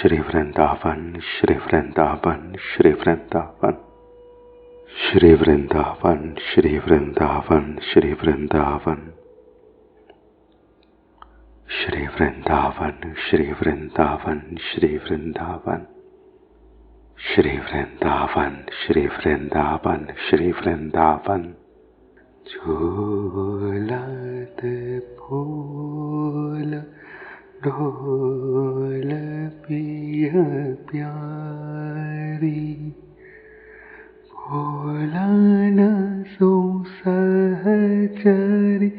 श्री वृंदावन श्री वृंदावन श्री वृंदावन श्री वृंदावन श्री वृंदावन श्री वृंदावन श्री वृंदावन श्री वृंदावन श्री वृंदावन श्री वृंदावन श्री वृंदावन श्री वृंदावन। झूलत फूल ढोल पिय प्यारी, भोला न सो सहचरी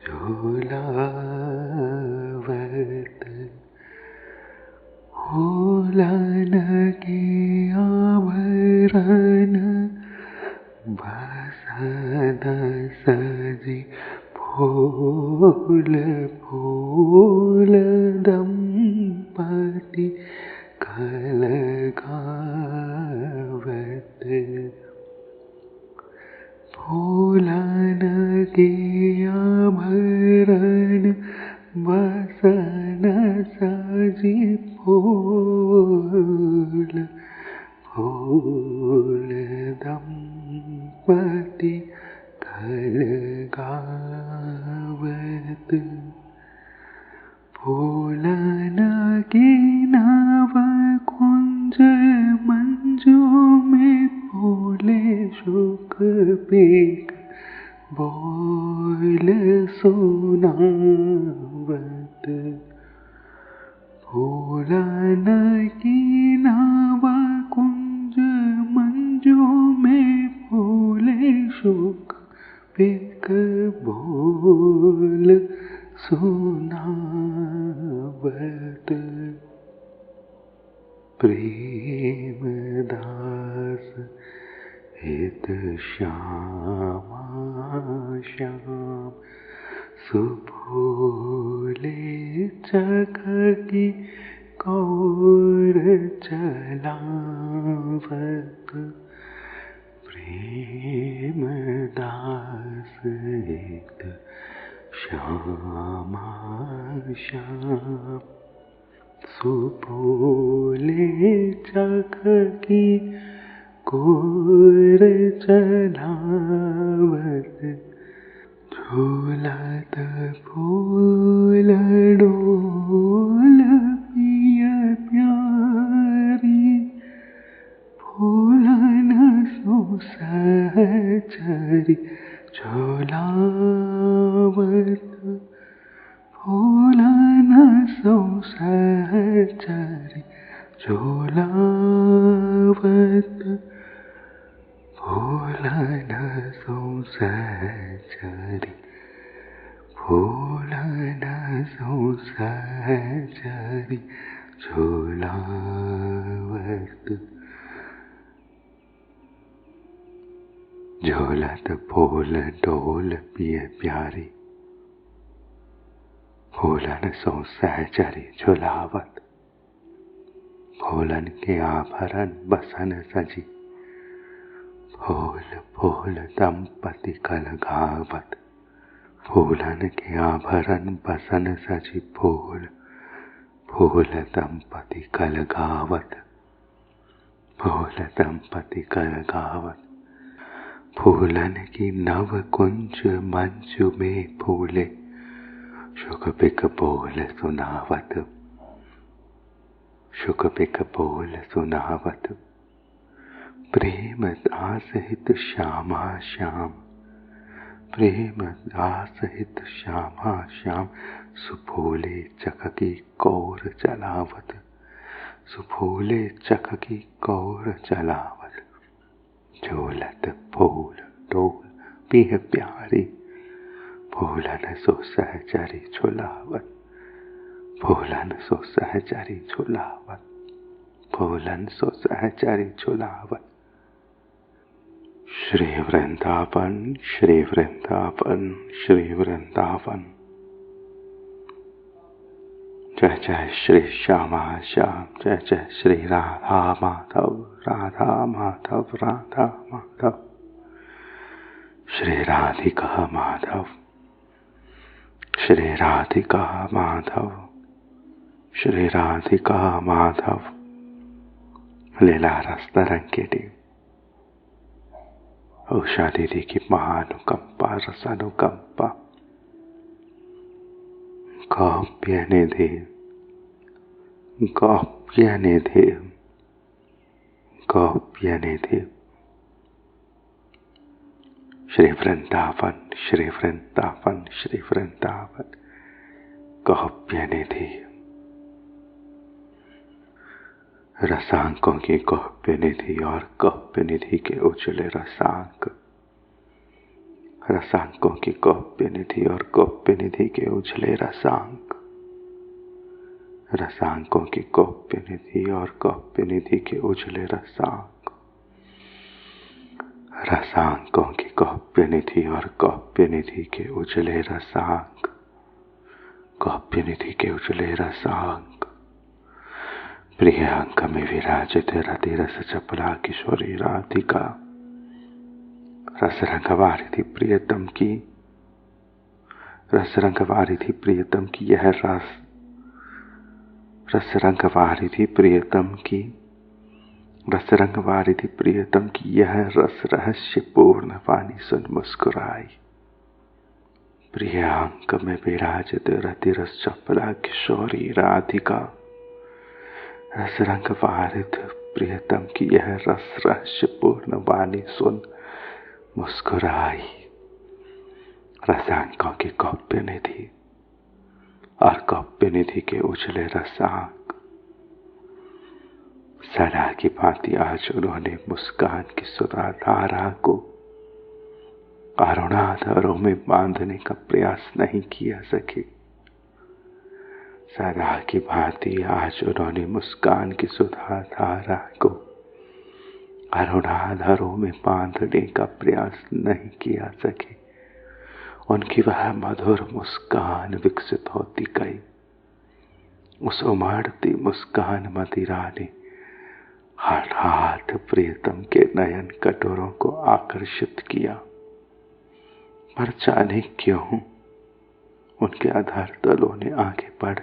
झूलावत, भोला न के आभरण भसन सजी, फूल फूल दंपति कलगावत, भोला न के आभरण भसन सजी, फूल फूल दंपति कलगावत, भोला न के नव कुंज मंजू में फूले शुक पेक बोल सुनावत, भोला न के नव कुंज मंजू में फूले शुक पेक बोल सुनावत, प्रेम दास हित श्यामा श्याम, सुभोले चखकी कौर चलावत, प्रेम दास हित श्यामा श्याम, सुभोले चखकी कौर चलावत, झूलत फूल डोल पिय प्यारी, भोला न सो सहचरी झूलावत, भोला न सो सहचरी झूलावत, भोला न सो सहचरी, भोला न सो सहचरी झूलावत, झूलत फूल ढोल पिय प्यारी, भोला न सो सहचरी झूलावत, भोलन के आभरण बसन सजी, फूल फूल दंपति कलगावत, भोलन के आभरण बसन सजी, फूल फूल दंपति कलगावत, फूल दंपति कलगावत, फूलन की नव कुंज मंजू में फूले शुक पिक बोल सुनावत, शुक पिक बोल सुनावत, प्रेम दास हित श्यामा श्याम, प्रेम दास हित श्यामा श्याम, सुफोले चखकी कौर चलावत, सुफोले चखकी कौर चलावत, झूलत फूल डोल पिय प्यारी, भोला न सो सहचरी झूलावत, भोला न सो सहचरी झूलावत, भोला न सो सहचरी झूलावत। श्री वृंदावन श्री वृंदावन श्री वृंदावन। जय जय श्री श्यामा श्याम, जय जय श्री राधा माधव राधा माधव राधा माधव, श्री राधिका माधव श्री राधिका माधव, श्री राधिका माधव लीला रस तरंगिणी, उषा दीदी की महानुकंपा रसानुकंपा, काव्य निधि काव्य निधि काव्य निधि, श्री वृंदावन श्री वृंदावन श्री वृंदावन, काव्य निधि, रसांकों की काव्य निधि और काव्य निधि के उजले रसांक, रसांकों की काव्य निधि और काव्य निधि के उजले रसांक, रसांकों की काव्य निधि और काव्य निधि के उजले रसांक, रसांकों की काव्य निधि और काव्य निधि के उजले रसांक, काव्य निधि के उजले रसांक, प्रिय अंक में विराजित रति रस चपला किशोरी राधिका, रस रंग वारिधि प्रियतम की, रस रंग वारिधि प्रियतम की यह रस, रस रंग वारिधि प्रियतम की, रस रंग वारिधि प्रियतम की यह रस रहस्य पूर्ण वाणी सुन मुस्कुराई। प्रिय अंक में विराजित रति रस चपला किशोरी राधिका, रस रंग वारिध प्रियतम की यह रस रहस्य पूर्ण वाणी सुन मुस्कुराई। रसांकों की काव्य निधि और काव्य निधि के उजले रसांक, सदा की भांति आज उन्होंने मुस्कान की सुधा धारा को अरुणाधरों में बांधने का प्रयास नहीं किया सके। सदा की भांति आज उन्होंने मुस्कान की सुधा धारा को अरुणाधरों में बांधने का प्रयास नहीं किया सके। उनकी वह मधुर मुस्कान विकसित होती गई। उस उमड़ती मुस्कान मदिरा ने हठात प्रियतम के नयन कटोरों को आकर्षित किया, पर जाने क्यों उनके आधार तलों ने आगे बढ़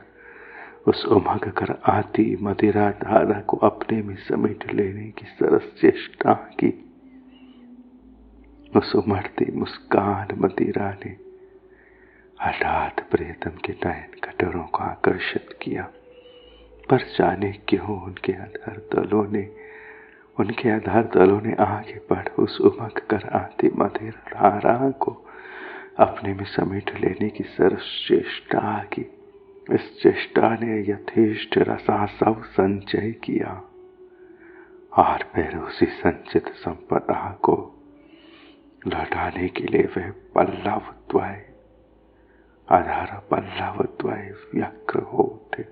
उस उमग कर आती मदिरा धारा को अपने में समेट लेने की सरस चेष्टा की। उस उमड़ती मुस्कान मदिरा ने हठात प्रियतम के नयन कटोरों को आकर्षित किया, पर जाने क्यों उनके आधार तलों ने आगे बढ़ उस उमग कर आती मदिरा धारा को अपने में समेट लेने की सरस चेष्टा की। इस चेष्टा ने यथेष्ट रसासव संचय किया और फिर उसी संचित संपदा को लौटाने के लिए वह पल्लवद्वय आधार पल्लवद्वय व्यग्र हो उठे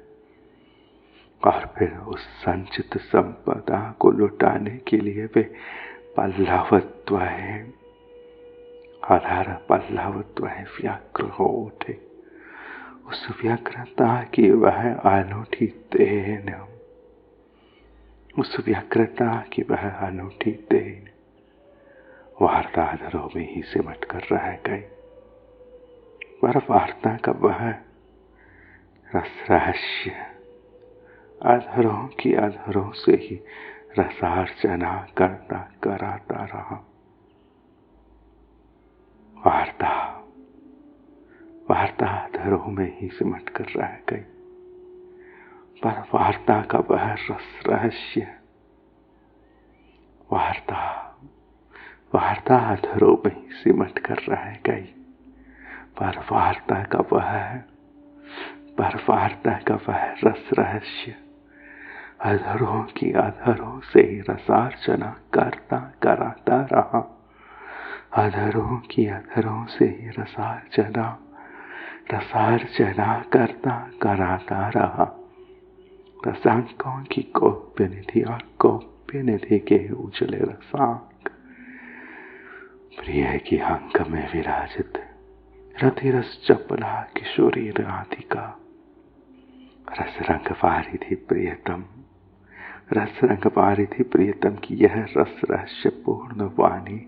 और फिर उस संचित संपदा को लौटाने के लिए वे पल्लवद्वय आधार पल्लवद्वय व्यग्र हो उठे। उस व्यग्रता की वह अनूठी देन, उस व्यग्रता की वह अनूठी देन वार्ताधरों में ही सिमट कर रह गई। पर वार्ता का वह रस रहस्य अधरों की अधरों से ही रसार्चना करता कराता रहा। वार्ता अधरों में ही सिमट कर रह गई, पर वार्ता का वह रस रहस्य वार्ता अधरों में ही सिमट कर रह गई, पर वार्ता का वह रस रहस्य अधरों की अधरों से ही रसार्चना करता कराता रहा। अधरों की अधरों से ही रसार्चना करता कराता रहा। रसांकों की काव्य निधि और काव्य निधि के उजले रसांक, प्रिय की अंक में विराजित रति रस चपला किशोरी राधिका, रस रंग वारिधि प्रियतम, रस रंग वारिधि प्रियतम की यह रस रहस्य पूर्ण वाणी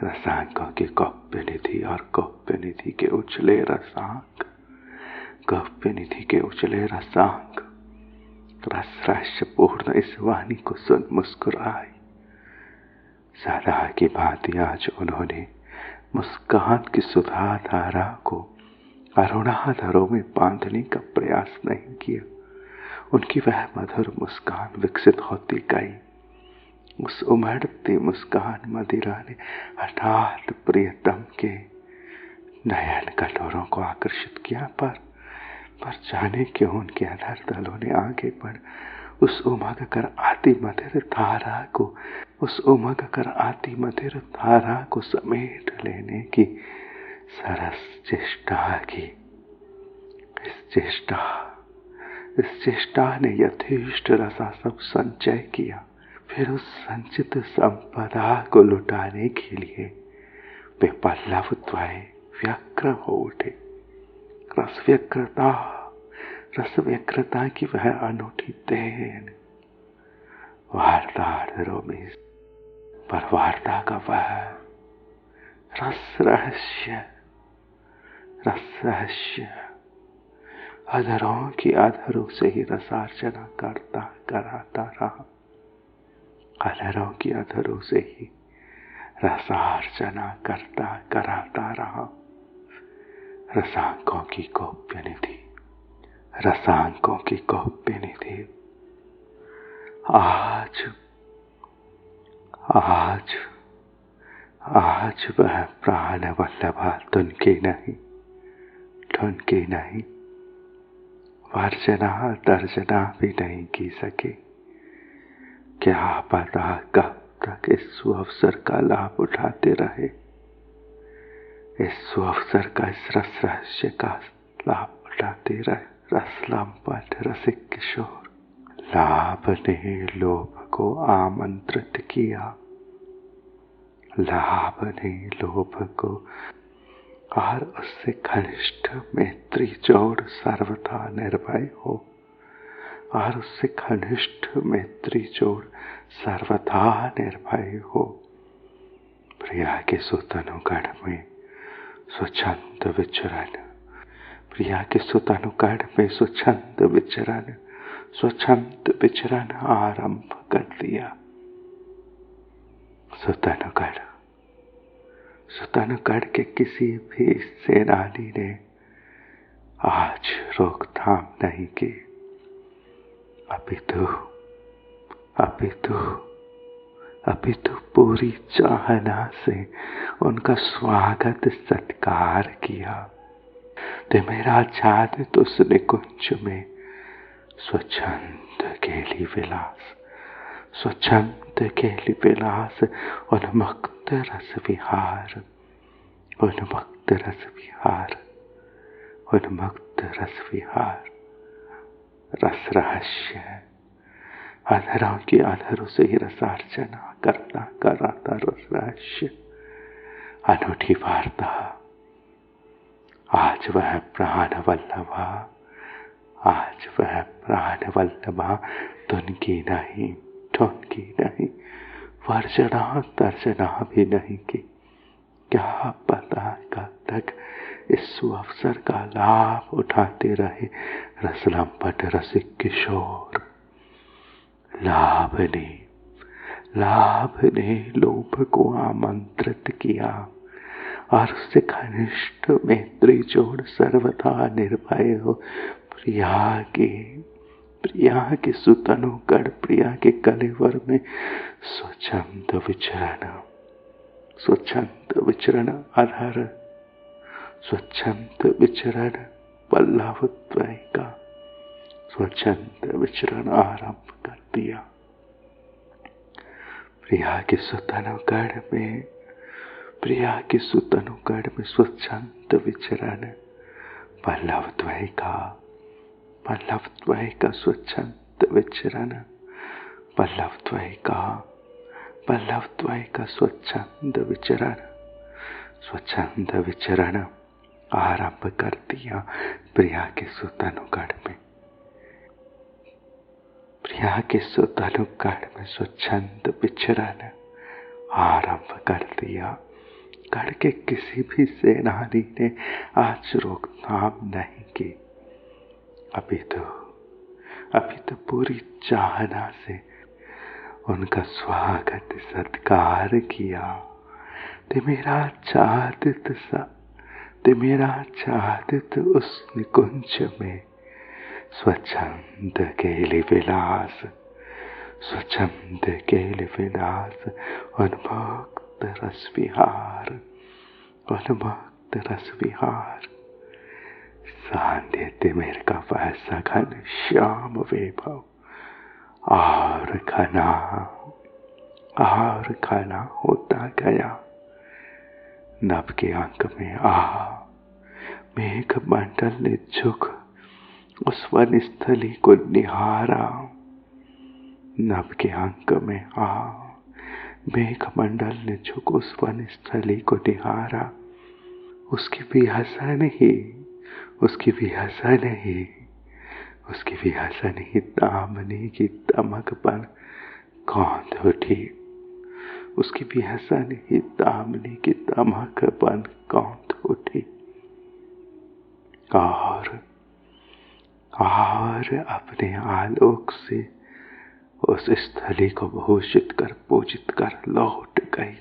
रसांकों की काव्य निधि और काव्य निधि के उजले रसांक, गव्य निधि के उजले रसांग रस रहस्य पूर्ण इस वाणी को सुन मुस्कुराई। सदा की भांति आज उन्होंने मुस्कान की सुधा धारा को अरुणाधरों में बांधने का प्रयास नहीं किया। उनकी वह मधुर मुस्कान विकसित होती गई। उस उमड़ती मुस्कान मदिरा ने हठात प्रियतम के नयन कटोरों को आकर्षित किया, पर जाने क्यों उनके अधर तलों ने आगे बढ़ उस उमग कर आती मधिर धारा को समेट लेने की सरस चेष्टा की। इस चेष्टा ने यथेष्ट रसा सब संचय किया। फिर उस संचित संपदा को लुटाने के लिए वे पल्लवद्वय व्यग्र हो उठे। रस व्यग्रता की वह अनूठी देन वार्ताहरों में, पर वार्ता का वह रस रहस्य अधरों की अधरों से ही रसार्चना कराता रहा। अधरों की अधरों से ही रसार्चना कराता रहा। रसांकों की गोप्य निधि आज वह प्राण वल्लभा तुनके नहीं वर्जना दर्जना भी नहीं की सके। क्या पता कब तक इस सुअवसर का लाभ उठाते रहे, इस रस रहस्य का लाभ उठाते रहे। रसलंपट रसिक किशोर लाभ ने लोभ को आमंत्रित किया। और उससे घनिष्ठ मैत्री जोड़ सर्वथा निर्भय हो। प्रिया के सुतनुगढ़ में स्वच्छंद विचरण आरंभ कर दिया। सुतनुगढ़ के किसी भी सेनानी ने आज रोकथाम नहीं की। अपितु पूरी चाहना से उनका स्वागत सत्कार किया। ते मेरा छाद उस निकुंज में स्वच्छंद केली विलास उन्मक्त रस विहार रस रहस्य अधरों की अधरों से ही रसार्चना कराता रस रहस्य अनूठी वार्ता। आज वह प्राण वल्लभा तुनकी नहीं वर्जना तर्जना भी नहीं की। क्या पता कब तक इस अवसर का लाभ उठाते रहे रसलंपट रसिक किशोर। लाभ ने लोभ को आमंत्रित किया और उससे घनिष्ठ मैत्री जोड़ सर्वथा निर्भय हो। प्रिया के सुतनुगढ़ प्रिया के कलेवर में स्वच्छंद अधर स्वच्छंद विचरण पल्लवद्वय का स्वच्छंद विचरण आरंभ कर दिया। प्रिया के सुतनुगढ़ में स्वच्छंद विचरण पल्लवद्वय का स्वच्छंद विचरण पल्लवद्वय का स्वच्छंद विचरण आरंभ कर दिया। प्रिया के सुतनुगढ़ में स्वच्छंद विचरण आरंभ कर दिया। गढ़ के किसी भी सेनानी ने आज रोकथाम नहीं की। अभी तो पूरी चाहना से उनका स्वागत सत्कार किया। ते मेरा चाहत उस निकुंज में स्वच्छंद केली विलास उन्मुक्त रस विहार सान्निध्य मेरे का वैसा घन श्याम वैभव और घना होता गया। नभ के अंक में मेघ मंडल ने झुक उस वन स्थली को निहारा। नभ के अंक में मेघ मंडल ने झुक उस वन स्थली को निहारा। उसकी भी हसन ही दामनी की दमक पर कौंध उठी। उसकी भी हसन ही दामनी की दमक पर कौंध उठी और अपने आलोक से उस स्थली को भूषित कर पूजित कर लौट गई।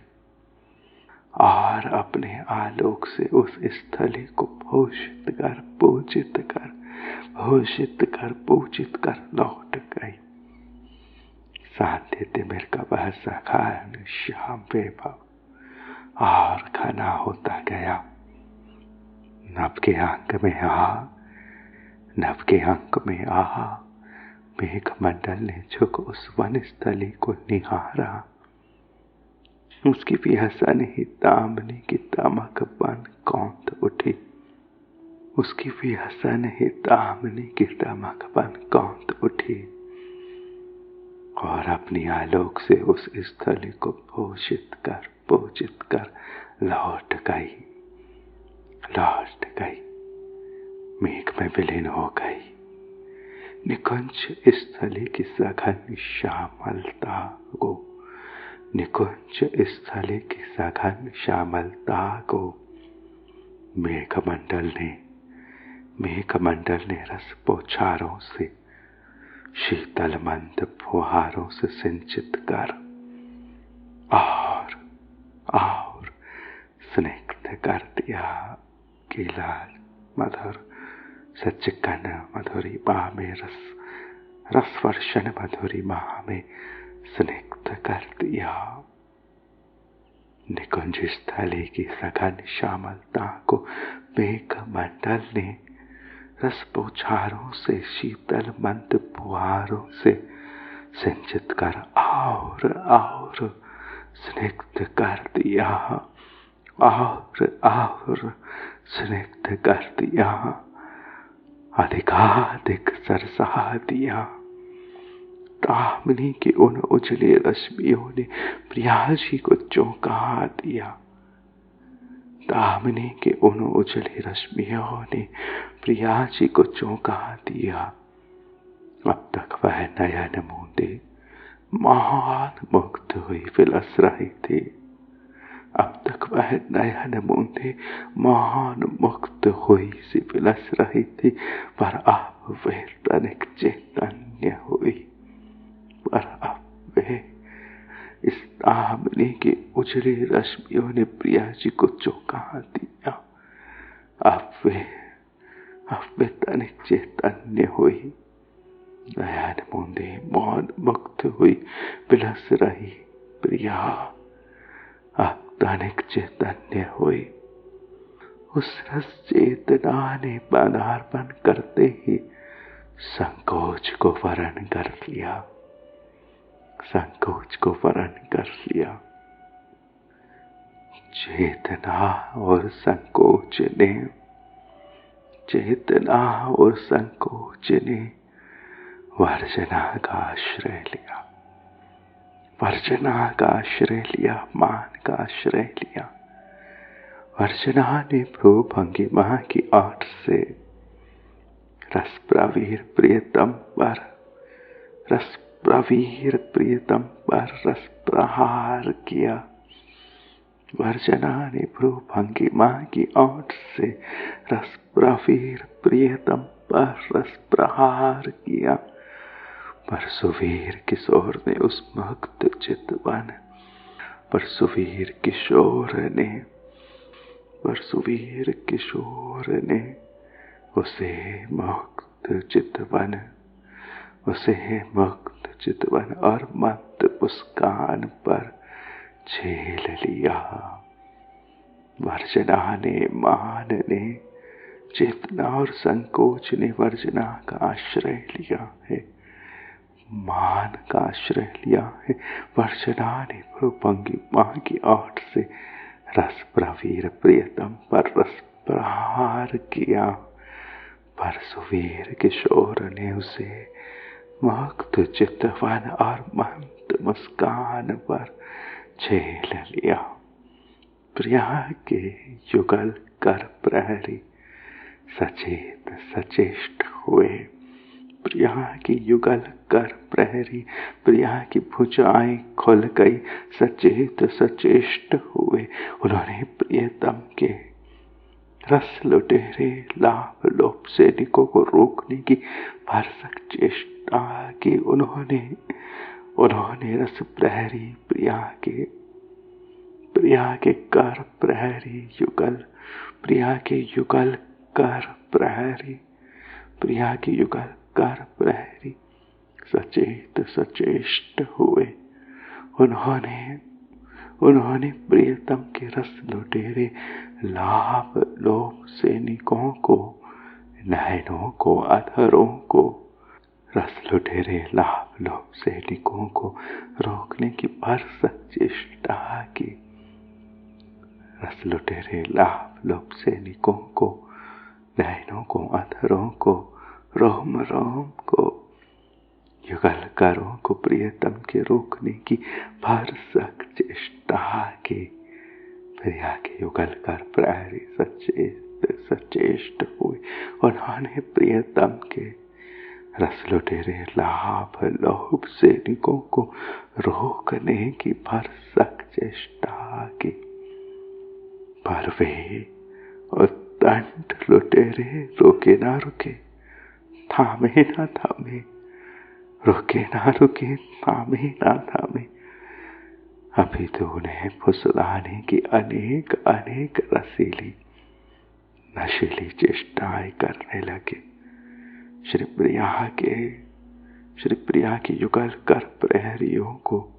और अपने आलोक से उस स्थली को भूषित कर पूजित कर लौट गई। सान्निध्य मेरे का वह सघन श्याम वैभव और घना होता गया। नभ के अंक में मेघ मंडल ने झुक उस वन स्थली को निहारा। उसकी भी हसन ही दामनी की दमक बन कौंध उठी। उसकी भी हसन ही दामनी की दमक बन कौंध उठी और अपनी आलोक से उस स्थली को भूषित कर पूजित कर लौट गई। मेघ में विलीन हो गई। निकुंज स्थली की सघन श्यामलता को मेघमंडल ने रस बौछारों से शीतल मंद फुहारों से सिंचित कर और स्निग्ध कर दिया। गीला मधुर सच्चिकन मधुरी माह में रस वर्षण मधुरी माह में स्निग्ध कर दिया। निकुंज स्थली की सघन श्यामलता को मेघमंडल ने रस बौछारों से शीतल मंद फुहारों से सिंचित कर और स्निग्ध कर दिया और स्निग्ध कर दिया। अधिकाधिक सरसा दिया। दामिनी की उन उजली रश्मियों ने प्रियाजी को चौंका दिया। दामिनी के उन उजली रश्मियों ने प्रियाजी को चौंका दिया। अब तक वह नयन मूंदे महान मुग्ध हुई विलस रही थी। अब तक वह नयन मूंदे महान मुग्ध हुई सी विलस रही थी, पर अब वे तनिक चैतन्य हुई। पर अब वे इस दामिनी की उजली रश्मियों ने प्रिया जी को चौंका दिया। अब वे तनिक चैतन्य हुई। नयन मूंदे मौन मुग्ध हुई विलस रही प्रिया अब तनिक चैतन्य हुई। उस रस चेतना ने पदार्पण करते ही संकोच को वरण कर लिया। चेतना और संकोच ने वर्जना का आश्रय लिया। मान का आश्रय लिया। वर्जना ने भ्रूभंगिमा की ओट से रस प्रवीर प्रियतम पर रस प्रहार किया। वर्जना ने भ्रूभंगिमा की ओट से रस प्रवीर प्रियतम पर रस प्रहार किया। परसुवीर किशोर ने उस मुक्त चितवन, परसुवीर किशोर ने उसे मुक्त चितवन, उसे मुक्त चितवन और मत मुस्कान पर झेल लिया। वर्जना ने, मान ने, चेतना और संकोच ने वर्जना का आश्रय लिया है, मान का आश्रय लिया है। वर्जना ने भ्रुभंगी मां की ओट से रस प्रवीर प्रियतम पर रस प्रहार किया। परसुवीर किशोर ने उसे मुक्त चितवन और मंद मुस्कान पर झेल लिया। प्रिया के युगल कर प्रहरी सचेत सचेष्ट हुए। प्रिया की युगल कर प्रहरी, प्रिया की भुजाएं खुल गई, सचेत सचेष्ट हुए। उन्होंने प्रियतम के रस लुटेरे लाभ लोभ सैनिकों को रोकने की भरसक चेष्टा की। उन्होंने रस प्रहरी प्रिया के कर प्रहरी युगल, प्रिया के युगल कर प्रहरी, प्रिया के युगल कर प्रहरी सचेत सचेष्ट हुए। उन्होंने प्रियतम के रस लुटेरे लाभ लोभ सैनिकों को, नयनों को, अधरों को, रस लुटेरे लाभ लोभ सैनिकों को रोकने की भरसक चेष्टा की। रस लुटेरे लाभ लोभ सैनिकों को, नयनों को, अधरों को, रोम रोम को, युगलकारों को प्रियतम के रोकने की भरसक चेष्टा की। प्रिया के युगलकार प्रहरी सचेष्ट हुए। उन्होंने प्रियतम के रस लुटेरे लाभ लोभ सैनिकों को रोकने की भरसक चेष्टा की। पर वे उद्दंड लुटेरे रुके ना रुके, थामे ना थामे, रुके ना रुके, थामे ना थामे। अभी तो उन्हें फुसलाने की अनेक अनेक रसीली नशीली चेष्टाएं करने लगे। श्री प्रिया के युगल कर प्रहरियों को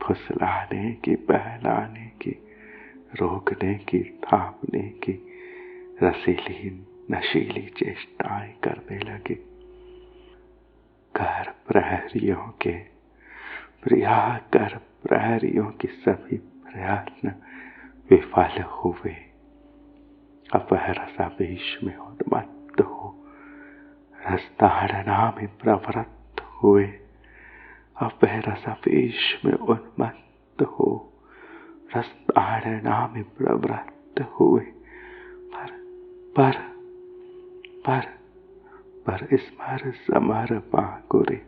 फुसलाने की, बहलाने की, रोकने की, थामने की रसीली नशीली चेष्टाएं करने लगे। कर प्रहरियों के, प्रिया कर प्रहरियों की सभी प्रयत्न विफल हुए। अब वह रसावेश में उन्मत्त हो रसताड़ना में प्रवृत्त हुए। अब वह रसावेश में उन्मत्त हो रसताड़ना में प्रवृत्त हुए। पर स्मर समर पाकुरे।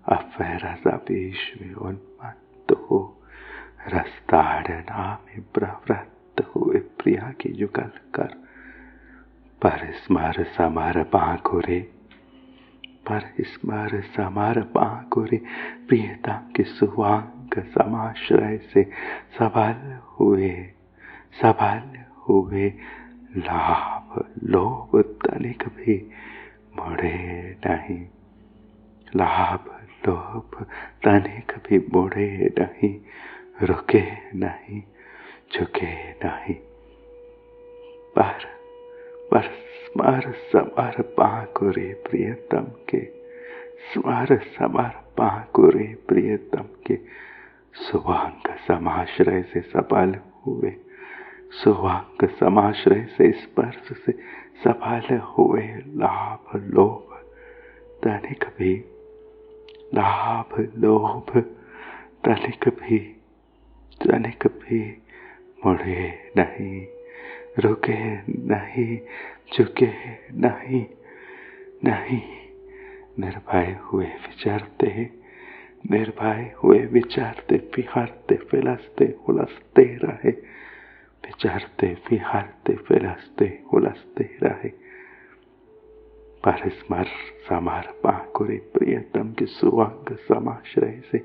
अब वह रसावेश में उन्मत्त हो रसताड़ना में प्रवृत्त हुए। प्रिया के युगल कर पर स्मर समर पाकुरे, पर स्मर समर पाकुरे। प्रियतम के सुवांग समाश्रय से सबल हुए। लाभ लोभ तनिक भी मुड़े नहीं, लाभ लोभ तनिक भी मुड़े नहीं, रुके नहीं, झुके नहीं। पर स्मर समर पाकुरे प्रियतम के, स्मर समर पाकुरे प्रियतम के सुवांग समाश्रय से सबल हुए। सुवांग समाश्रय से स्पर्श से सबल हुए। लाभ लोभ तनिक भी, लाभ लोभ तनिक भी मुड़े नहीं, रुके नहीं, झुके नहीं। निर्भय हुए विचरते विहरते फिलसते हुलसते रहे। विचरते विहरते फिलसते हुलसते रहे। पर स्मर समर पाकुरे प्रियतम के सुअंग समाश्रय से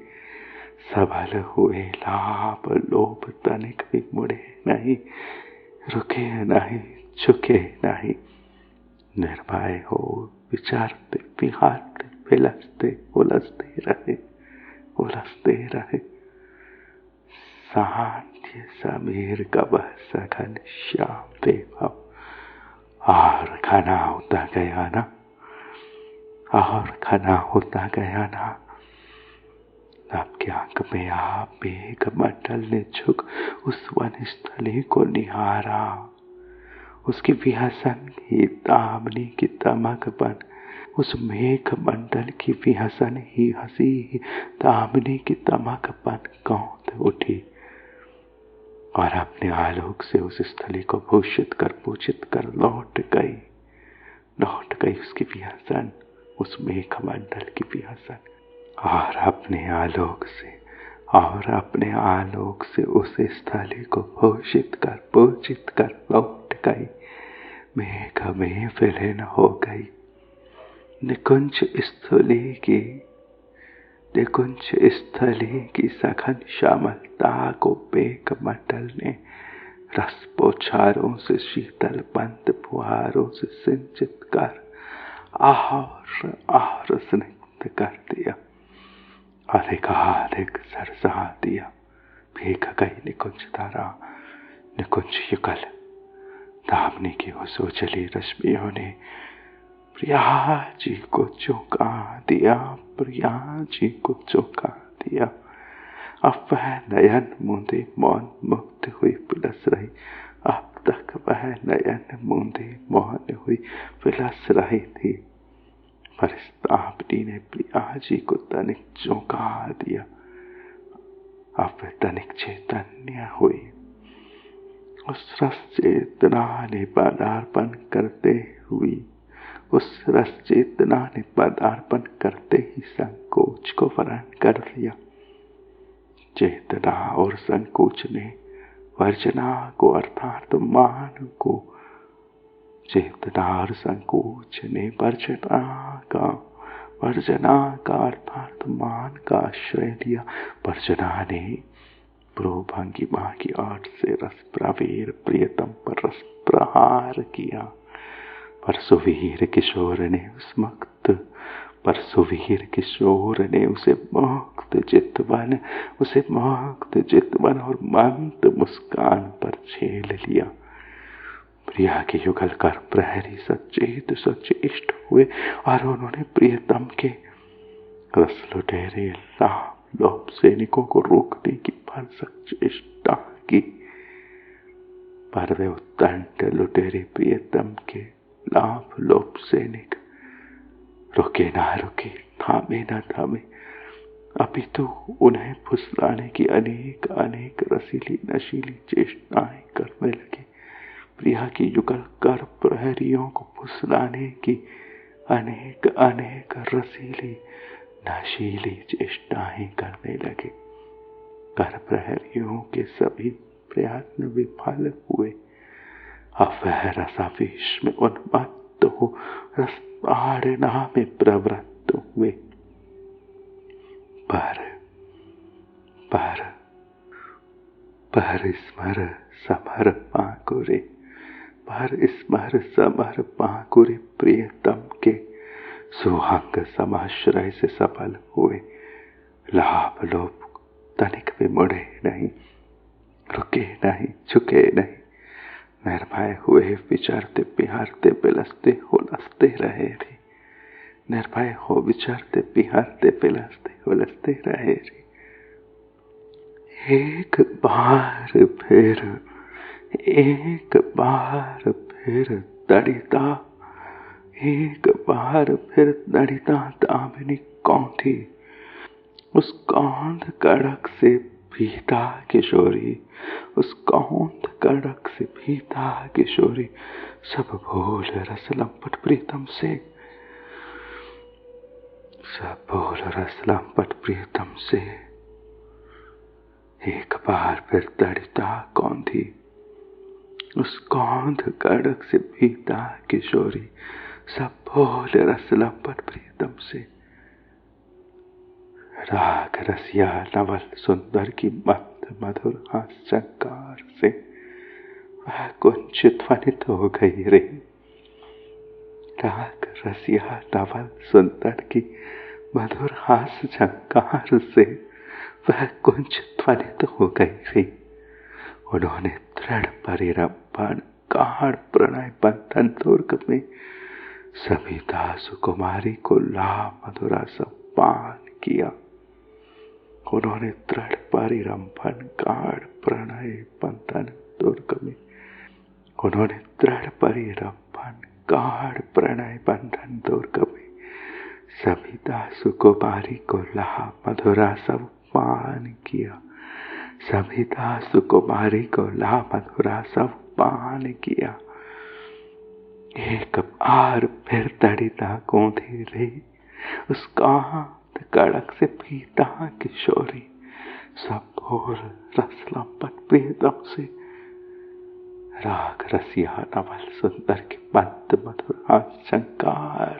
सबल हुए लाभ लोभ तनिक भी मुड़े नहीं, रुके नहीं, झुके नहीं, निर्भय हो विचारते विहारते विलसते उलझते रहे। शांति समीर कबह सघन श्याम वैभव। और घना होता गया ना, और घना होता गया ना। आपकी आंख में आप मेघ मंडल ने झुक उस वन स्थली को निहारा। उसकी विहसन ही दामनी की तमक बन, उस मेघ मंडल की विहसन ही हंसी दामनी की तमक बन कौंध उठी और अपने आलोक से उस स्थली को भूषित कर पूजित कर लौट गई उसकी विहसन, उस मेघ मंडल की विहसन। और अपने आलोक से उस स्थली को भूषित कर पूजित कर लौट गई, मेघ में विलीन हो गई। निकुंज स्थली की सघन श्यामलता को मेघ मंडल ने रस पोछारों से शीतल बंद फुहारों से सिंचित कर और स्निग्ध कर दिया, अधिक सरसा दिया। भीग गई निकुंज धारा, निकुंज युगल। दामनी की उस उजली रश्मियों ने प्रिया जी को चौंका दिया, प्रिया जी को चौंका दिया। अब वह नयन मूंदे मौन मुक्त हुई विलस रही, अब तक वह नयन मूंदे मौन हुई विलस रही थी, पर इस दामनी ने प्रिया जी को तनिक चौंका दिया। अब वह तनिक चैतन्य हुई। उस रस चेतना ने पदार्पण करते ही संकोच को वरण कर लिया। चेतना और संकोच ने वर्जना को अर्थात मान को, चेतना और संकोच ने वर्जना का अर्थात मान का आश्रय लिया। वर्जना ने प्रोभंगिमा की ओर से रस प्रवीर प्रियतम पर रस प्रहार किया, पर सुवीर किशोर ने उसे मुक्त चितवन और मंद मुस्कान पर झेल लिया। प्रिया के युगल कर प्रहरी सचेत सचेष्ट हुए और उन्होंने प्रियतम के रस लुटेरे लोभ सैनिकों को रोकने की भरसक चेष्टा की, पर वे उत्तंड लुटेरे प्रियतम के लाभ लोभ सैनिक रुके ना रुके, थामे ना थामे, अभी तो उन्हें फुसलाने की अनेक रसीली नशीली चेष्टाएं करने लगे। प्रिया की युगल कर प्रहरियों को फुसलाने की अनेक रसीली नशीली चेष्टाएं करने लगे। कर प्रहरियों के सभी प्रयत्न विफल हुए। अब वह रसावेश में उन्मत्त हो रस ताड़ना में प्रवृत्त हुए। पर स्मर समर पाकुरे प्रियतम के सुहांग समाश्रय से सफल हुए। लाभ लोभ तनिक भी मुड़े नहीं, रुके नहीं, झुके नहीं, निर्भय हुए विचारते बिहारते बिलसते हुलसते रहे थे। निर्भय हो विचारते बिहारते बिलसते हुलसते रहे थे। एक बार फिर दड़िता दामिनी कौंधी, उस कौंध कड़क से भीता किशोरी, उस कौंध कड़क से भीता किशोरी, सब भूल रस लंपट प्रीतम से, एक बार फिर दड़िता कौंधी, उस कौंध कड़क से भीता किशोरी, सब भोल रस लंपट प्रियतम से। राग रसिया नवल सुंदर की मंद मधुर हास्यकार से वह कुंचित ध्वनित हो गई रे। राग रसिया नवल सुंदर की मधुर हास्य झंकार से वह कुंचित ध्वनित हो गई रे। उन्होंने दृढ़ परिरंभण गाढ़ प्रणय बंधन दुर्ग में सविता सुकुमारी को ला मधुरा सम्मान किया। उन्होंने दृढ़ परिरंभण गाढ़ प्रणय बंधन दुर्ग में उन्होंने दृढ़ परिरंभण गाढ़ प्रणय बंधन दुर्ग में सविता सुकुमारी को ला मधुरा सम्मान किया। सविता सुकुमारी को ला मधुरा सम्मान किया। एक बार फिर तड़िता गोंधी रे उस कांत कड़क से पीता किशोरी। सब भोर रस लंपट प्रियतम से। राग रसिया नवल सुंदर के मंद मधुर हास्यंकार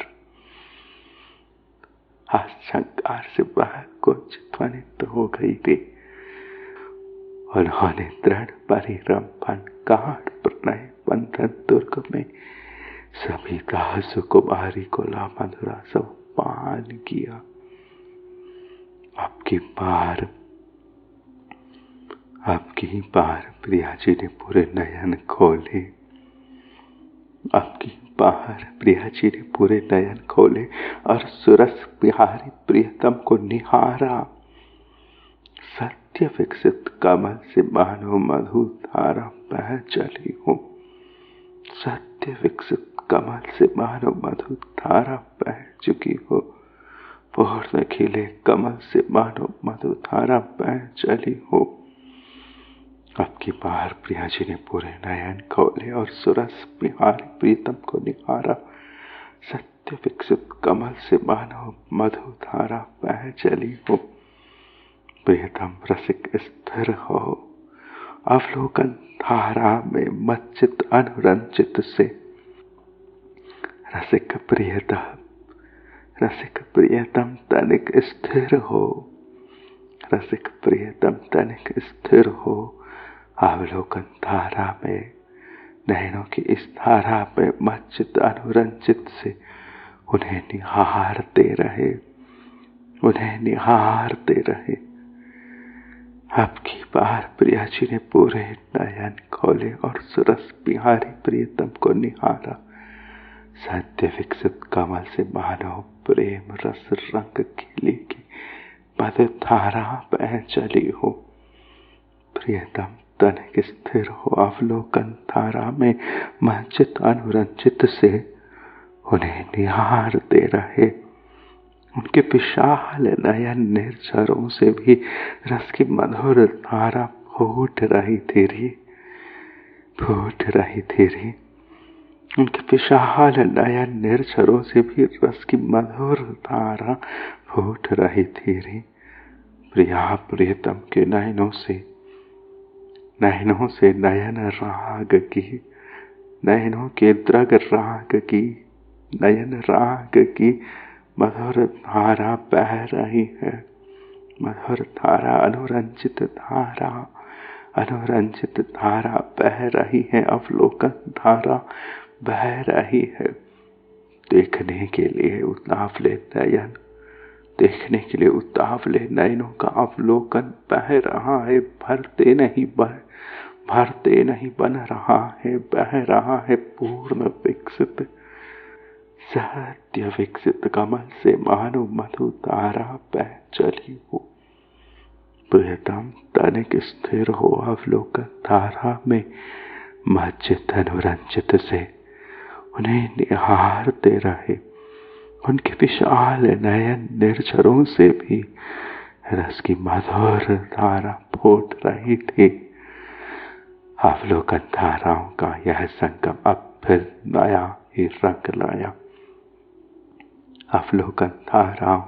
से वह कुछ ध्वनित हो गई रे। उन्होंने दृढ़ परिरंभण गाढ़ प्रणय बंधन दुर्ग में सविता सुकुमारी को ला मधुरा सम्मान किया। आपकी बार प्रिया जी ने पूरे नयन खोले। आपकी बार प्रिया जी ने पूरे नयन खोले और सुरस बिहारी प्रियतम को निहारा। सत्य विकसित कमल से मानो मधु धारा बह चली हो। सत्य विकसित कमल से मानो मधु धारा बह चुकी हो। पूर्ण खिले कमल से मानो मधु धारा बह चली हो। आपकी बार प्रिया जी ने पूरे नयन खोले और सुरस बिहारी प्रीतम को निहारा। सत्य विकसित कमल से मानो मधु धारा बह चली हो। प्रियतम रसिक स्थिर हो अवलोकन धारा में मच्चित अनुरंजित से। रसिक प्रियतम तनिक स्थिर हो। रसिक प्रियतम तनिक स्थिर हो अवलोकन धारा में नयनों की इस धारा में मच्चित अनुरंजित से। उन्हें निहारते रहे। उन्हें निहारते रहे। आपकी बार प्रिया जी ने पूरे नयन खोले और सुरस बिहारी प्रियतम को निहारा। सत्य विकसित कमल से मानव प्रेम रस रंग खिली की मधु धारा बह चली हो। प्रियतम तनिक स्थिर हो अवलोकन धारा में मच्चित अनुरंजित से। उन्हें निहारते रहे। उनके विशाल नयन निर्झरों से भी रस की मधुर धारा फूट रही थी रे। फूट रही थी रे। उनके विशाल नयन निर्झरों से भी रस की मधुर धारा फूट रही थी रे। प्रिया प्रियतम के नयनों से नयन राग की, नयनों के द्रग राग की, नयन राग की मधुर धारा बह रही है। मधुर धारा अनुरंजित धारा बह रही है। अवलोकन धारा बह रही है। देखने के लिए उतावले नयन, देखने के लिए उतावले नयनों का अवलोकन बह रहा है। भरते नहीं बन रहा है, बह रहा है पूर्ण विकसित सत्य विकसित कमल से मानो मधु धारा बह चली हो। प्रियतम तनिक स्थिर हो अवलोकन धारा में मच्चित अनुरंजित से। उन्हें निहारते रहे। उनके विशाल नयन निर्झरों से भी रस की मधुर धारा फूट रही थी। अवलोकन धाराओं का यह संगम अब फिर नया ही रंग लाया। अवलोकन धाराओं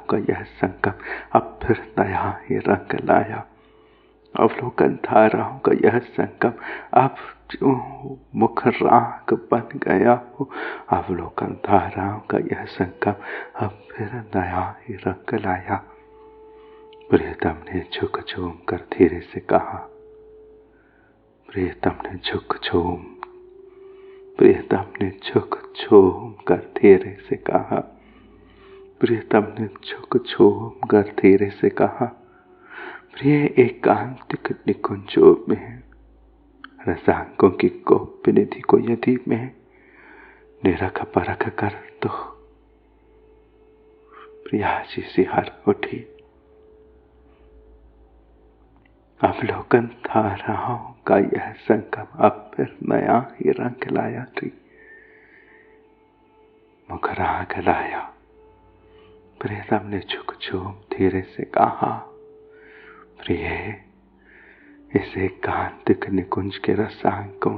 का यह संगम अब फिर नया ही रंग लाया। अवलोकन धाराओं का यह संगम अब जो मुख राग बन गया हो। अवलोकन धाराओं का यह संगम अब फिर नया ही रंग लाया। प्रियतम ने झुक झूम कर धीरे से कहा, प्रियतम ने झुक झूम कर धीरे से कहा, प्रियतम ने झुक झूम कर धीरे से कहा, प्रिय एकांतिक निकुंजों में रसांगों की गोप्य निधि को यदि मैं निरख परख कर तो प्रियाजी सिहर उठी। अवलोकन धाराओं का यह संगम अब फिर नया ही रंग लाया थी, मुख राग लाया। प्रियतम ने झुक झूम धीरे से कहा, प्रिय इस एकांतिक निकुंज के रसांकों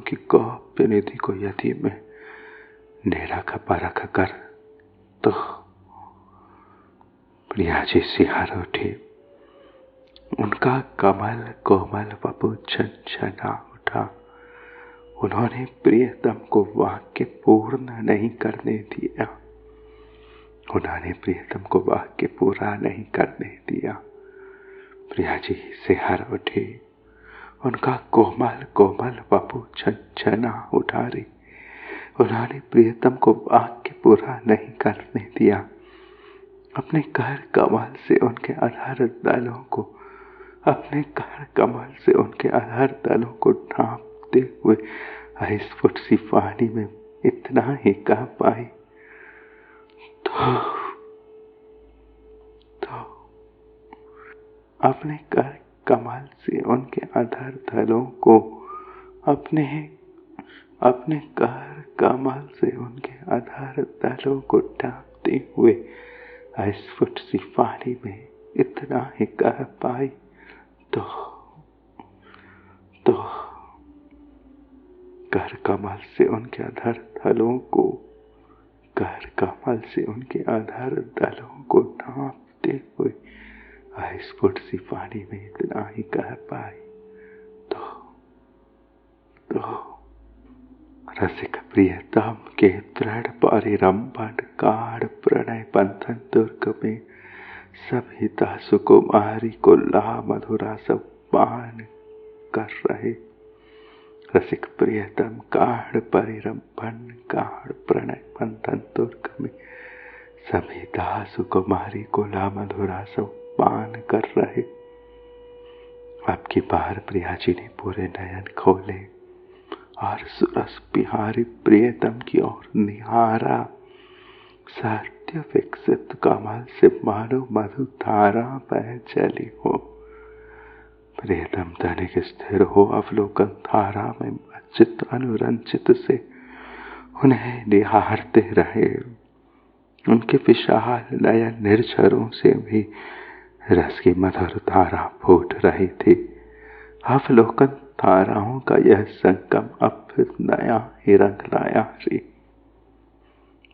की गोप्य निधि को यदि मैं निरख परख कर तो प्रियाजी सिहर उठी। उनका कमल कोमल वपु छनछना उठा। उन्होंने प्रियतम को वाक्य पूर्ण नहीं करने दिया। प्रियाजी सिहर उठी। उनका कोमल कोमल वपु छनछना उठा रही। उन्होंने प्रियतम को वाक्य पूरा नहीं करने दिया। अपने कर कमल से उनके अधर दलों को ढांपते हुए अस्फुट सी वाणी में इतना ही कह पाई, तो अपने कर कमल से उनके अधर दलों को ढांपते हुए अस्फुट सी वाणी में इतना ही कह पाई, तो कर कमल से उनके अधर दलों को ढांपते हुए अस्फुट सी वाणी में इतना ही कह पाई, तो रसिक प्रियतम के दृढ़ परिरंभण गाढ़ प्रणय बंधन दुर्ग में सभी दासुकुमारी को ला मधुरा सब पान कर रहे। रसिक प्रियतम गाढ़ परिरंभण गाढ़ प्रणय बंधन दुर्ग में सभी दासुकुमारी को ला मधुरा सब पान कर रहे। अब की बार प्रियाजी ने पूरे नयन खोले और सुरस बिहारी प्रियतम की ओर निहारा। सत्य विकसित कमल से मानो मधु धारा बह चली हो। प्रियतम तनिक स्थिर हो अवलोकन धारा में अचित अनुरंजित से उन्हें निहारते रहे। उनके विशाल नयन निर्झरों से भी रस की मधुर धारा फूट रही थी। अवलोकन धाराओं का यह संगम अब फिर नया ही रंग लाया रे।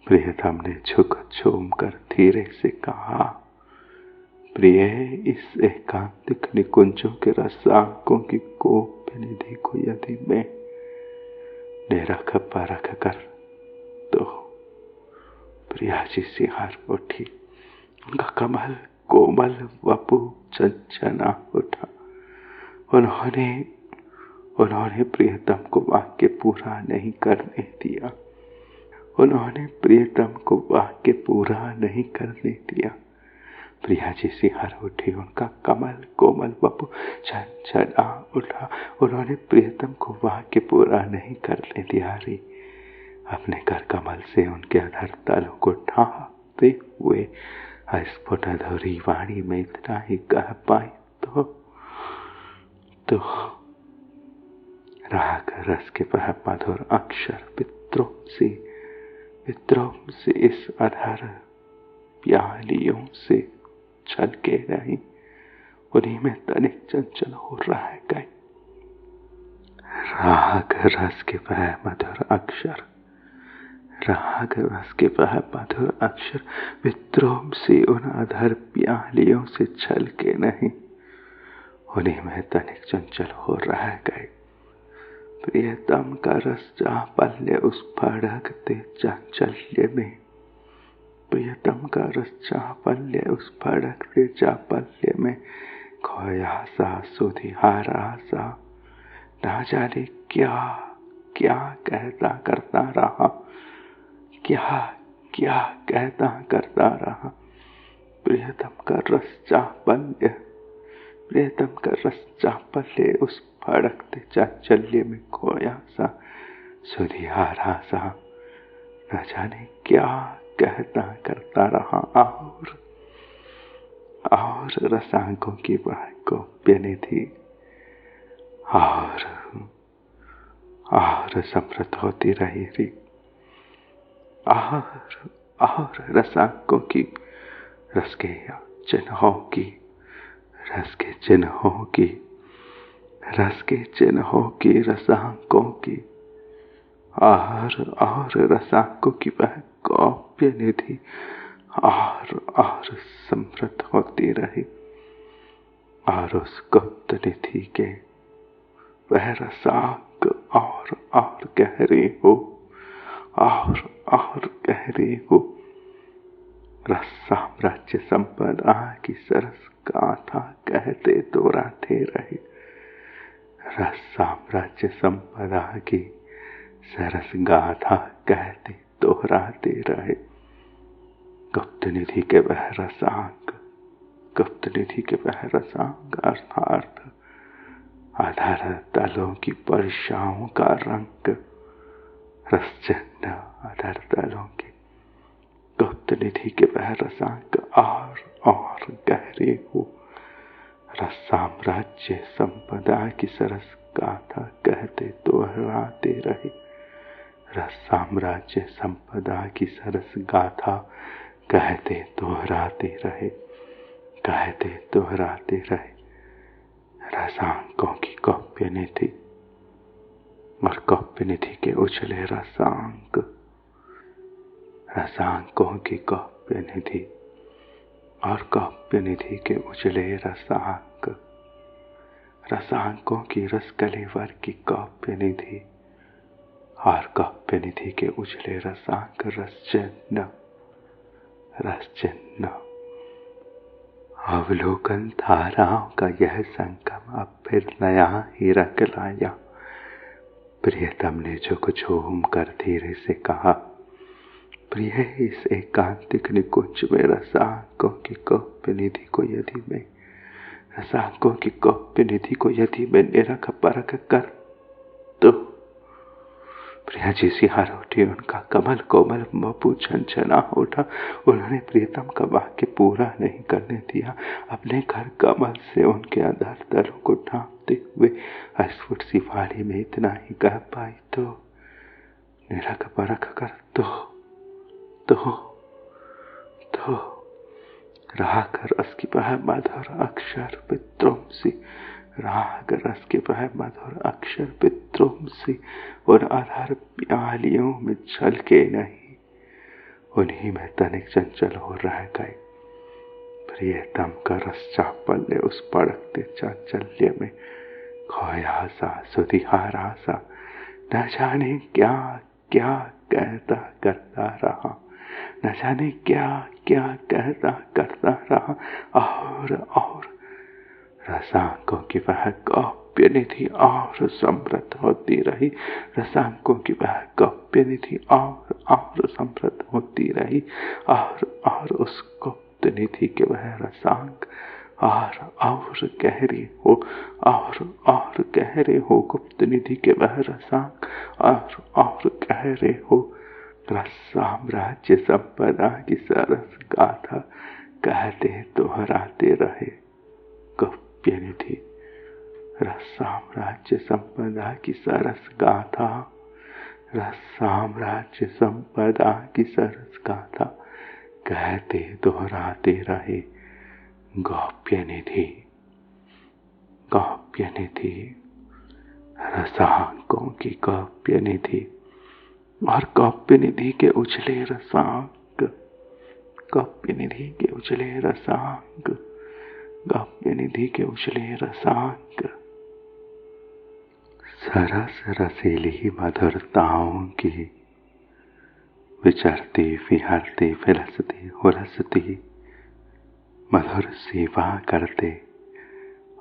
प्रियतम ने झुक झूम कर धीरे से कहा, प्रिय इस एकांतिक निकुंजों के रसांकों की गोप्य निधि को यदि मैं निरख परख कर तो प्रियाजी सिहर उठी। उनका कमल कोमल वपु छनछना उठा। उन्होंने प्रियतम को वाक्य पूरा नहीं करने दिया। प्रियाजी सिहर उठी। उनका कमल कोमल वपु छनछना उठा। उन्होंने प्रियतम को वाक्य पूरा नहीं करने दिया रे। अपने कर कमल से उनके अधर तलों को ढांपते हुए अस्फुट अधूरी वाणी में इतना ही कह पाई, तो राग रस के वह मधुर अक्षर विद्रोह से इस अधर प्यालियों से छलके नहीं। उन्हीं में तनिक चंचल हो रह गए। राग रस के वह मधुर अक्षर विद्रोह से उन अधर प्यालियों से छलके नहीं। उन्हीं में तनिक चंचल हो रह गए। प्रियतम का रस चापल्य उस फड़कते चांचल्य में, प्रियतम का रस चापल्य उस फड़कते चापल्य में, खोया सा सुधिहारा सा, ना जाने क्या क्या कहता करता रहा, क्या क्या कहता करता रहा। प्रियतम का रस चापल्य, प्रियतम का रस चापल्य उस फड़कते चांचल्य में, खोया सा सुधिहारा सा, न जाने क्या कहता करता रहा। और रसांकों की वह गोप्य निधि और समृद्ध होती रही री। और रसांकों की, रस के चिन्हों की, रस के चिन्हों की, रस के चिन्हों की, रसांकों की, और रसांकों की वह गोप्य निधि और समृद्ध होती रही। और उस गुप्त निधि के वह रसांक और गहरी हो, और गहरी हो। रस साम्राज्य संपदा की सरस गाथा कहते दोहराते रहे, रस साम्राज्य संपदा की सरस गाथा कहते दोहराते रहे। गुप्त निधि के वह रसांग, गुप्त निधि के वह रसांग अर्थात आधार तलों की वर्षाओं का रंग, रसचंद आधार तलों की गुप्त निधि के वह रसांग और गहरे हो। रस साम्राज्य संपदा की सरस गाथा कहते दोहराते रहे, रस साम्राज्य संपदा की सरस गाथा कहते दोहराते रहे, कहते दोहराते रहे। रसांकों की गोप्य निधि और गोप्य निधि के उछले रसांक, रसांकों की गोप्य निधि और गोप्य निधि के उछले रसांक, रसांकों की रस कलेवर की गोप्य निधि और गोप्य निधि के उछले रसांक, रस चिन्ह, रस चिन्ह। अवलोकन धाराओं का यह संगम अब फिर नया ही रंग लाया। प्रियतम ने जो कुछ होम कर धीरे से कहा, प्रिय इस एकांतिक निकुंज में रसांकों की गोप्य निधि को यदि मैं, रसांकों की गोप्य निधि को यदि मैं निरख परख कर तो। प्रिया जी सिहार उठी, उनका कमल कोमल मपू छनछना उठा। उन्होंने प्रियतम का वाक्य पूरा नहीं करने दिया, अपने घर कमल से उनके आधार तलों को ढांपते हुए अस्फुट सी वाणी में इतना ही कह पाई, तो निरख परख कर तो राग रस की वह मधुर अक्षर पित्रों सी, राग रस के वह मधुर अक्षर पित्रों सी उन आधार प्यालियों में छलके नहीं, उन्हीं में तनिक चंचल हो रह गए। प्रियतम का रस चापल्य उस पड़कते चांचल्य में, खोया सा सुधिहारा सा, न जाने क्या क्या कहता करता रहा, न जाने क्या क्या कहता करता रहा। और रसांकों की वह गोप्य निधि और समृद्ध होती रही, रसांकों की वह गोप्य निधि और समृद्ध होती रही। और उस गुप्त निधि के वह रसांक और गहरे हो, और गहरे हो। गुप्त निधि के वह रसांक और गहरे हो। रस साम्राज्य संपदा की सरस गाथा कहते दोहराते रहे। गोप्य निधि, रस साम्राज्य संपदा की सरस गाथा, रस साम्राज्य संपदा की सरस गाथा कहते दोहराते रहे। गोप्य निधि, गोप्य निधि, रसांकों की गोप्य निधि और गोप्य निधि के उछले रसांक, गोप्य निधि के उछले रसांक, काव्य निधि के उछले रसांग, सरस रसीली मधुरताओं की विचरती विहरती फिलसती हुलसती मधुर सेवा करते,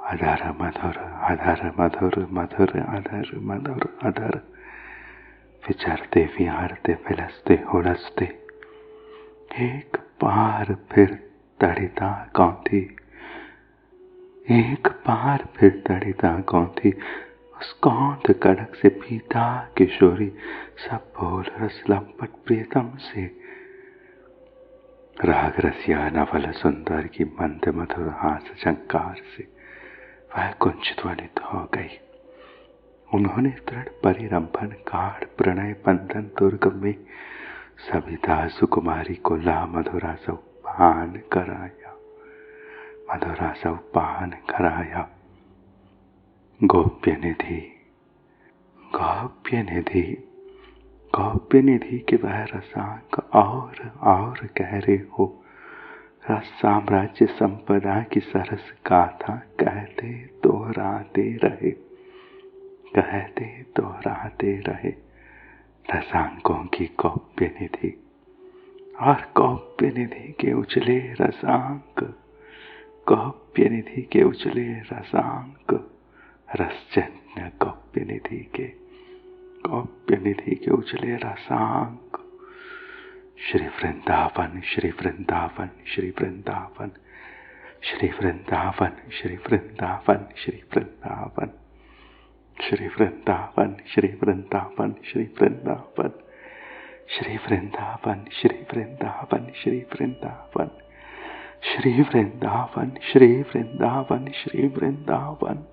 अधर मधुर अधर मधुर मधुर अधर मधुर अधर, विचरते विहरते फिलसते हुलसते, एक बार फिर तड़िता कौंथी, एक बार फिर तड़िता कौंथी, उस कौंध कड़क से पीता किशोरी, सब बोल रस लंपट प्रियतम से, राग रसिया नवल सुंदर की मंद मधुर हास झंकार से वह कुंचित हो गई। उन्होंने दृढ़ परिरंभन गाढ़ प्रणय बंधन दुर्ग में सविता सुकुमारी को ला मधुरा सौपान कराया, मधुरा सौपान कराया। गोप्य निधि, गोप्य निधि, गोप्य निधि के वह रसांग और गहरे हो, रस साम्राज्य संपदा की सरस गाथा कहते दोहराते रहे, कहते दोहराते रहे। रसांगों की गोप्य निधि और गोप्य निधि के उजले रसांग, गोप्य निधि के उजले रसांग, रसजन्य गोप्य निधि के, गोप्य निधि के उजले रसांग। श्री वृंदावन श्री वृंदावन श्री वृंदावन श्री वृंदावन श्री वृंदावन श्री वृंदावन श्री वृंदावन श्री वृंदावन श्री वृंदावन श्री वृंदावन श्री वृंदावन श्री वृंदावन श्री वृंदावन श्री वृंदावन श्री वृंदावन।